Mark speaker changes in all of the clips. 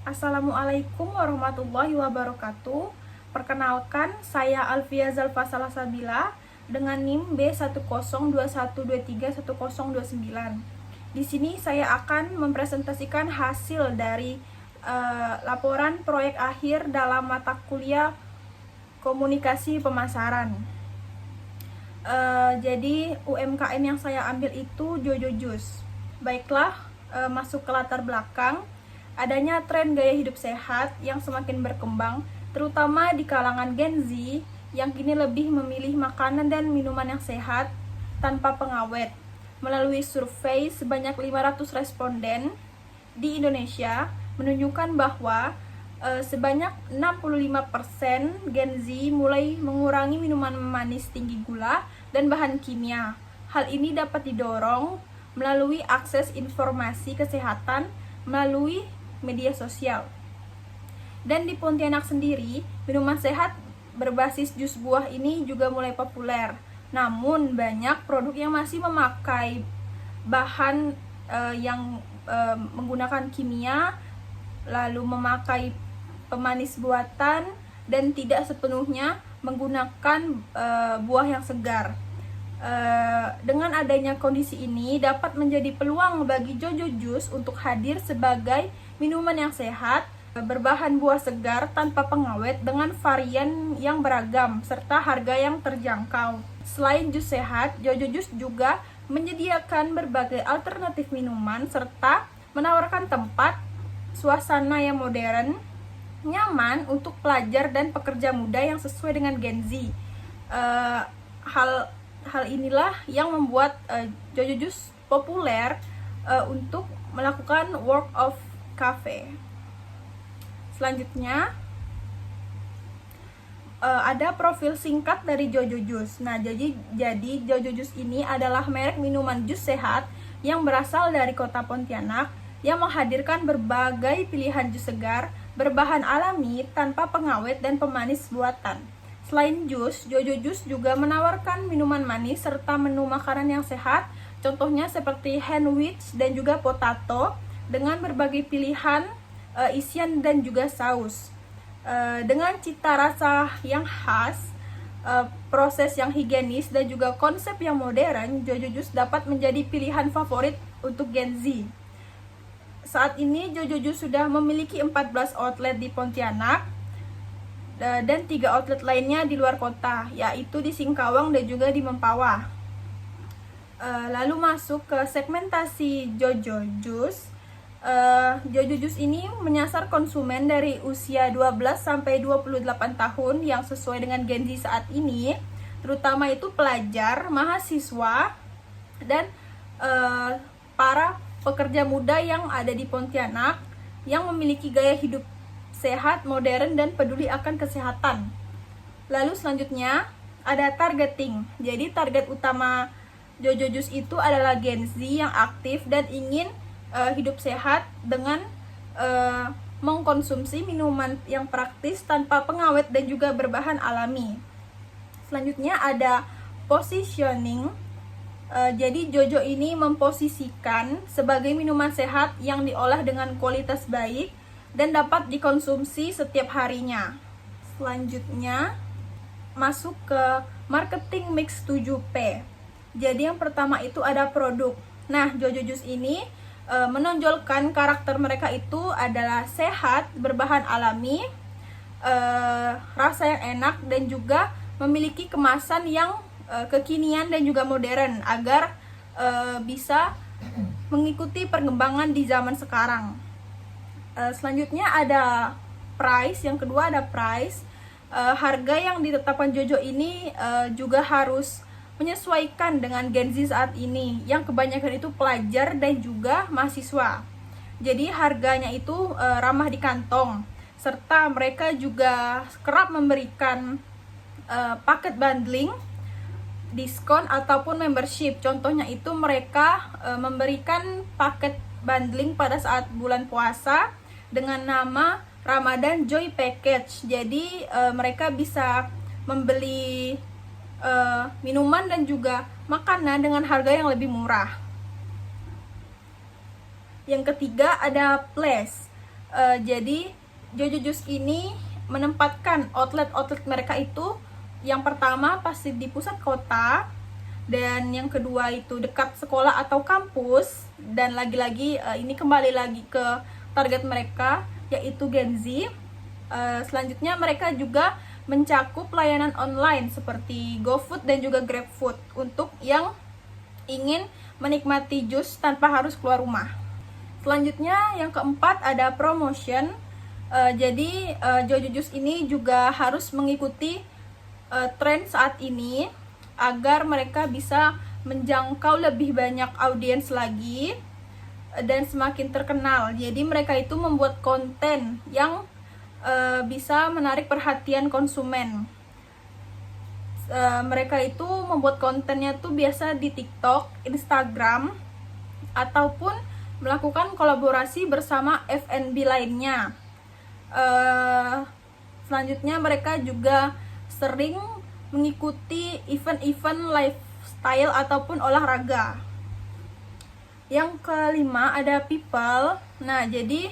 Speaker 1: Assalamualaikum warahmatullahi wabarakatuh. Perkenalkan, saya Alfia Zalfa Salasabila dengan NIM B1021231029. Di sini saya akan mempresentasikan hasil dari laporan proyek akhir dalam mata kuliah komunikasi pemasaran. Jadi UMKM yang saya ambil itu Jojo Jus. Baiklah, masuk ke latar belakang. Adanya tren gaya hidup sehat yang semakin berkembang, terutama di kalangan Gen Z yang kini lebih memilih makanan dan minuman yang sehat tanpa pengawet. Melalui survei sebanyak 500 responden di Indonesia menunjukkan bahwa sebanyak 65% Gen Z mulai mengurangi minuman manis tinggi gula dan bahan kimia. Hal ini dapat didorong melalui akses informasi kesehatan melalui media sosial. Dan di Pontianak sendiri, minuman sehat berbasis jus buah ini juga mulai populer. Namun banyak produk yang masih memakai bahan yang menggunakan kimia, lalu memakai pemanis buatan, dan tidak sepenuhnya menggunakan buah yang segar. Dengan adanya kondisi ini dapat menjadi peluang bagi Jojo Jus untuk hadir sebagai minuman yang sehat, berbahan buah segar tanpa pengawet dengan varian yang beragam serta harga yang terjangkau. Selain jus sehat, Jojo Jus juga menyediakan berbagai alternatif minuman serta menawarkan tempat suasana yang modern, nyaman untuk pelajar dan pekerja muda yang sesuai dengan Gen Z. Hal inilah yang membuat Jojo Jus populer untuk melakukan work of cafe. Selanjutnya ada profil singkat dari Jojo Jus. Nah, jadi Jojo Jus ini adalah merek minuman jus sehat yang berasal dari kota Pontianak yang menghadirkan berbagai pilihan jus segar berbahan alami tanpa pengawet dan pemanis buatan. Selain jus, Jojo Jus juga menawarkan minuman manis serta menu makanan yang sehat, contohnya seperti sandwich dan juga potato dengan berbagai pilihan isian dan juga saus. Dengan cita rasa yang khas, proses yang higienis dan juga konsep yang modern, Jojo Jus dapat menjadi pilihan favorit untuk Gen Z. Saat ini Jojo Jus sudah memiliki 14 outlet di Pontianak dan 3 outlet lainnya di luar kota, yaitu di Singkawang dan juga di Mempawah. Lalu masuk ke segmentasi Jojo Jus. Jojo Jus ini menyasar konsumen dari usia 12 sampai 28 tahun yang sesuai dengan Gen Z saat ini, terutama itu pelajar, mahasiswa, dan para pekerja muda yang ada di Pontianak yang memiliki gaya hidup sehat, modern, dan peduli akan kesehatan. Lalu selanjutnya ada targeting. Jadi target utama Jojo Jus itu adalah Gen Z yang aktif dan ingin hidup sehat dengan mengkonsumsi minuman yang praktis tanpa pengawet dan juga berbahan alami. Selanjutnya ada positioning. Jadi Jojo ini memposisikan sebagai minuman sehat yang diolah dengan kualitas baik dan dapat dikonsumsi setiap harinya. Selanjutnya masuk ke marketing mix 7P. Jadi yang pertama itu ada produk. Nah, Jojo Jus ini menonjolkan karakter mereka itu adalah sehat, berbahan alami, rasa yang enak, dan juga memiliki kemasan yang kekinian dan juga modern agar bisa mengikuti perkembangan di zaman sekarang. Selanjutnya ada price. Yang kedua ada price. Harga yang ditetapkan Jojo ini juga harus menyesuaikan dengan Gen Z saat ini yang kebanyakan itu pelajar dan juga mahasiswa. Jadi harganya itu ramah di kantong, serta mereka juga kerap memberikan paket bundling, diskon ataupun membership. Contohnya itu mereka memberikan paket bundling pada saat bulan puasa dengan nama Ramadan Joy Package. Jadi mereka bisa membeli minuman dan juga makanan dengan harga yang lebih murah. Yang ketiga ada Place. Jadi Jojo Juice ini menempatkan outlet mereka itu, yang pertama pasti di pusat kota, dan yang kedua itu dekat sekolah atau kampus, dan lagi-lagi ini kembali lagi ke target mereka, yaitu Gen Z. Selanjutnya mereka juga mencakup layanan online seperti GoFood dan juga GrabFood untuk yang ingin menikmati jus tanpa harus keluar rumah. Selanjutnya yang keempat ada promotion. Jadi Jojo Juice ini juga harus mengikuti tren saat ini agar mereka bisa menjangkau lebih banyak audiens lagi dan semakin terkenal. Jadi mereka itu membuat konten yang bisa menarik perhatian konsumen. Mereka itu membuat kontennya tuh biasa di TikTok, Instagram, ataupun melakukan kolaborasi bersama F&B lainnya. Selanjutnya mereka juga sering mengikuti event-event lifestyle ataupun olahraga. Yang kelima ada people. Nah, jadi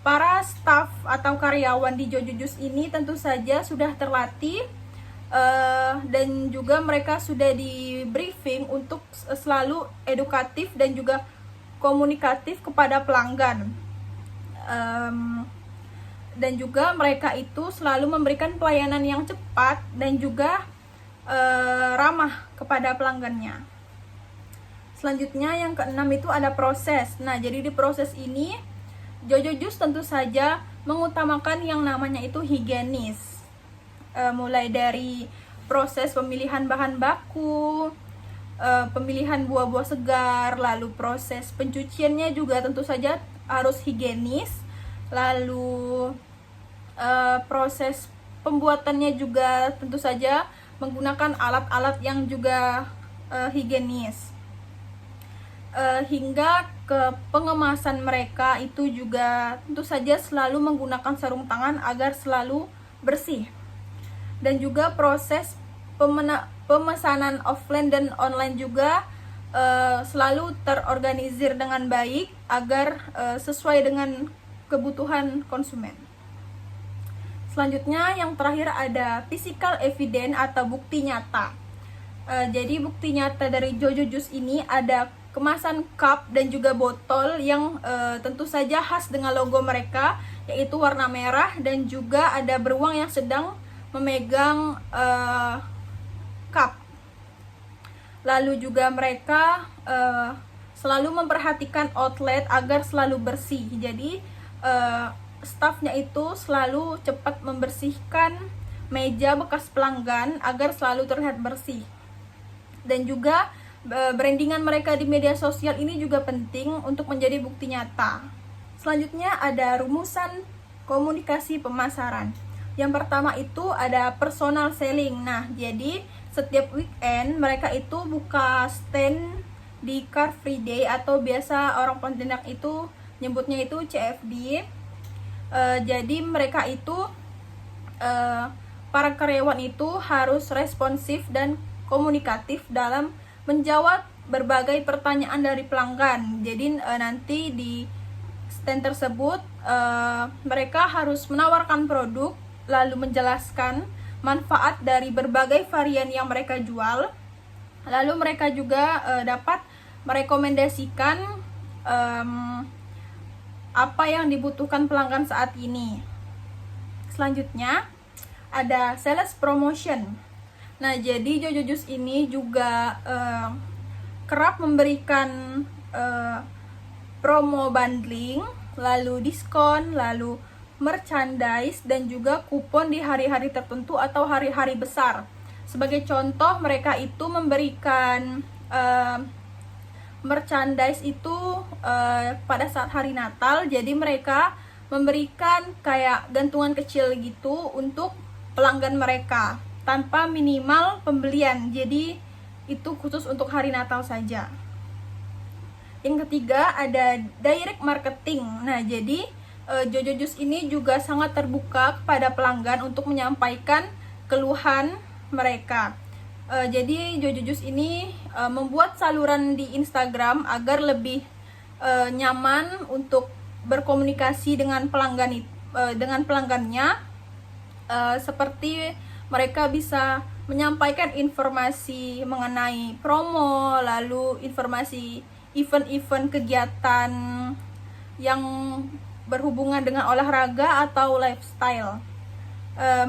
Speaker 1: para staff atau karyawan di Jojo Juice ini tentu saja sudah terlatih dan juga mereka sudah di briefing untuk selalu edukatif dan juga komunikatif kepada pelanggan. Dan juga mereka itu selalu memberikan pelayanan yang cepat dan juga ramah kepada pelanggannya. Selanjutnya yang keenam itu ada proses. Nah, jadi di proses ini Jojo Juice tentu saja mengutamakan yang namanya itu higienis. Mulai dari proses pemilihan bahan baku, pemilihan buah-buah segar, lalu proses pencuciannya juga tentu saja harus higienis. Lalu proses pembuatannya juga tentu saja menggunakan alat-alat yang juga higienis. Hingga ke pengemasan mereka itu juga tentu saja selalu menggunakan sarung tangan agar selalu bersih. Dan juga proses pemesanan offline dan online juga selalu terorganisir dengan baik agar sesuai dengan kebutuhan konsumen. Selanjutnya yang terakhir ada physical evidence atau bukti nyata. Jadi bukti nyata dari Jojo Juice ini ada kemasan cup dan juga botol yang tentu saja khas dengan logo mereka, yaitu warna merah, dan juga ada beruang yang sedang memegang cup. Lalu juga mereka selalu memperhatikan outlet agar selalu bersih. Jadi stafnya itu selalu cepat membersihkan meja bekas pelanggan agar selalu terlihat bersih. Dan juga brandingan mereka di media sosial ini juga penting untuk menjadi bukti nyata. Selanjutnya ada rumusan komunikasi pemasaran. Yang pertama itu ada personal selling. Nah, jadi setiap weekend mereka itu buka stand di Car Free Day atau biasa orang Pontianak itu nyebutnya itu CFD. Jadi mereka itu para karyawan itu harus responsif dan komunikatif dalam menjawab berbagai pertanyaan dari pelanggan. Jadi nanti di stand tersebut mereka harus menawarkan produk, lalu menjelaskan manfaat dari berbagai varian yang mereka jual. Lalu mereka juga dapat merekomendasikan apa yang dibutuhkan pelanggan saat ini. Selanjutnya ada sales promotion. Nah, jadi Jojo Juice ini juga kerap memberikan promo bundling, lalu diskon, lalu merchandise, dan juga kupon di hari-hari tertentu atau hari-hari besar. Sebagai contoh, mereka itu memberikan merchandise itu pada saat hari Natal. Jadi mereka memberikan kayak gantungan kecil gitu untuk pelanggan mereka tanpa minimal pembelian. Jadi itu khusus untuk hari Natal saja. Yang ketiga ada direct marketing. Nah, jadi Jojo Juice ini juga sangat terbuka kepada pelanggan untuk menyampaikan keluhan mereka. Jadi Jojo Juice ini membuat saluran di Instagram agar lebih nyaman untuk berkomunikasi dengan dengan pelanggannya, seperti mereka bisa menyampaikan informasi mengenai promo, lalu informasi event-event kegiatan yang berhubungan dengan olahraga atau lifestyle.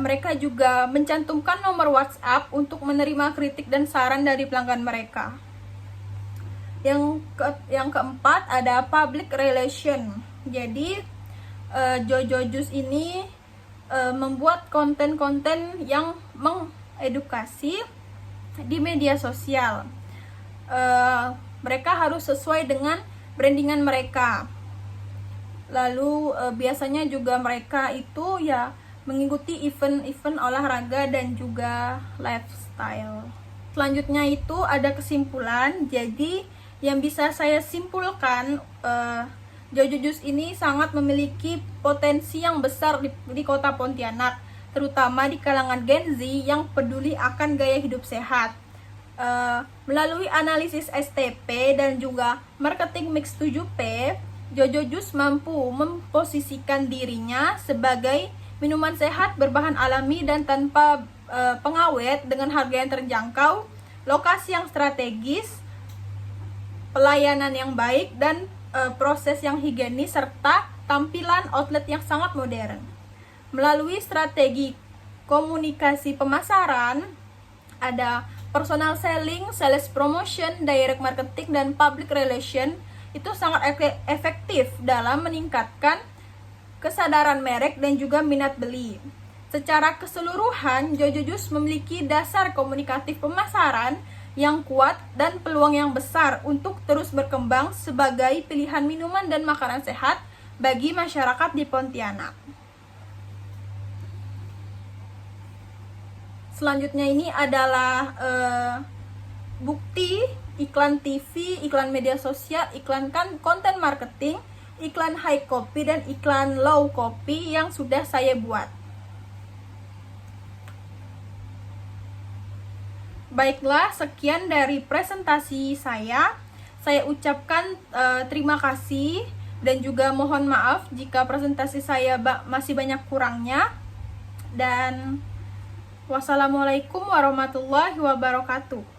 Speaker 1: Mereka juga mencantumkan nomor WhatsApp untuk menerima kritik dan saran dari pelanggan mereka. Yang keempat ada public relation. Jadi Jojo Juice ini membuat konten-konten yang mengedukasi di media sosial. Mereka harus sesuai dengan brandingan mereka. Lalu biasanya juga mereka itu ya mengikuti event-event olahraga dan juga lifestyle. Selanjutnya itu ada kesimpulan. Jadi yang bisa saya simpulkan, Jojo Juice ini sangat memiliki potensi yang besar di kota Pontianak, terutama di kalangan Gen Z yang peduli akan gaya hidup sehat. Melalui analisis STP dan juga marketing mix 7P, Jojo Juice mampu memposisikan dirinya sebagai minuman sehat berbahan alami dan tanpa pengawet dengan harga yang terjangkau, lokasi yang strategis, pelayanan yang baik, dan proses yang higienis, serta tampilan outlet yang sangat modern. Melalui strategi komunikasi pemasaran, ada personal selling, sales promotion, direct marketing, dan public relation, itu sangat efektif dalam meningkatkan kesadaran merek dan juga minat beli. Secara keseluruhan, Jojo Juice memiliki dasar komunikatif pemasaran yang kuat dan peluang yang besar untuk terus berkembang sebagai pilihan minuman dan makanan sehat bagi masyarakat di Pontianak. Selanjutnya ini adalah bukti iklan TV, iklan media sosial, iklan konten marketing, iklan high copy, dan iklan low copy yang sudah saya buat. Baiklah, sekian dari presentasi saya. Saya ucapkan terima kasih dan juga mohon maaf jika presentasi saya masih banyak kurangnya. Dan wassalamualaikum warahmatullahi wabarakatuh.